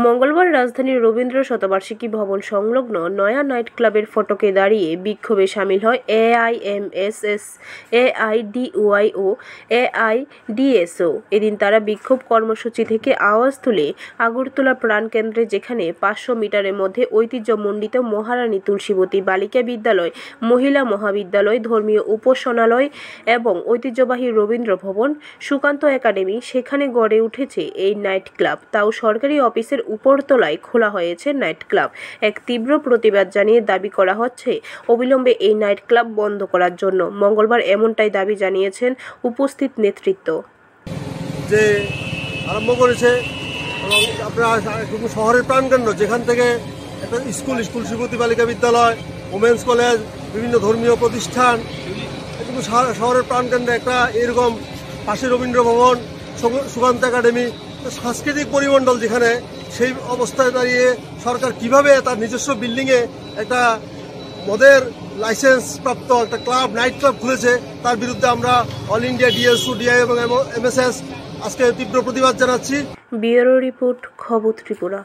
মঙ্গলবার রাজধানীর রবীন্দ্র শতবার্ষিকী ভবন সংলগ্ন নয়া নাইট ক্লাবের ফটকে দাঁড়িয়ে বিক্ষোভে শামিল হয় এআইএমএসএস, এআইডিওয়াই ও এআইডিএসও। এদিন তারা বিক্ষোভ কর্মসূচি থেকে আওয়াজ তুলে আগরতলা প্রাণকেন্দ্রে, যেখানে 500 মিটারের মধ্যে ঐতিহ্যমণ্ডিত মহারানী তুলসীবতী বালিকা বিদ্যালয়, মহিলা মহাবিদ্যালয়, ধর্মীয় উপাসনালয় এবং ঐতিহ্যবাহী রবীন্দ্র ভবন, সুকান্ত একাডেমি, সেখানে গড়ে উঠেছে এই নাইট ক্লাব। তাও সরকারি অফিসের উপরতলায় খোলা হয়েছে নাইট ক্লাব। এক তীব্র প্রতিবাদ জানিয়ে দাবি করা হচ্ছে অবিলম্বে এই নাইট ক্লাব বন্ধ করার জন্য। মঙ্গলবার এমনটাই দাবি জানিয়েছেন উপস্থিত নেতৃত্ব। যে আরম্ভ করেছে এবং আপনার শহরের প্রাণকেন্দ্র, যেখান থেকে একটা স্কুল শ্রীপতি বালিকা বিদ্যালয়, ওমেন্স কলেজ, বিভিন্ন ধর্মীয় প্রতিষ্ঠান, কিন্তু শহরের প্রাণকেন্দ্রে একটা এরকম পাশে রবীন্দ্র ভবন, সুকান্ত একাডেমি, সাংস্কৃতিক পরিমণ্ডল, যেখানে সেই অবস্থায় দাঁড়িয়ে সরকার কিভাবে তার নিজস্ব বিল্ডিংয়ে একটা মদের লাইসেন্স প্রাপ্ত একটা ক্লাব, নাইট ক্লাব খুলেছে, তার বিরুদ্ধে আমরা অল ইন্ডিয়া ডিএসইউ, ডিআই এবং এমএসএস আজকে তীব্র প্রতিবাদ জানাচ্ছি। ব্যুরো রিপোর্ট, খবর ত্রিপুরা।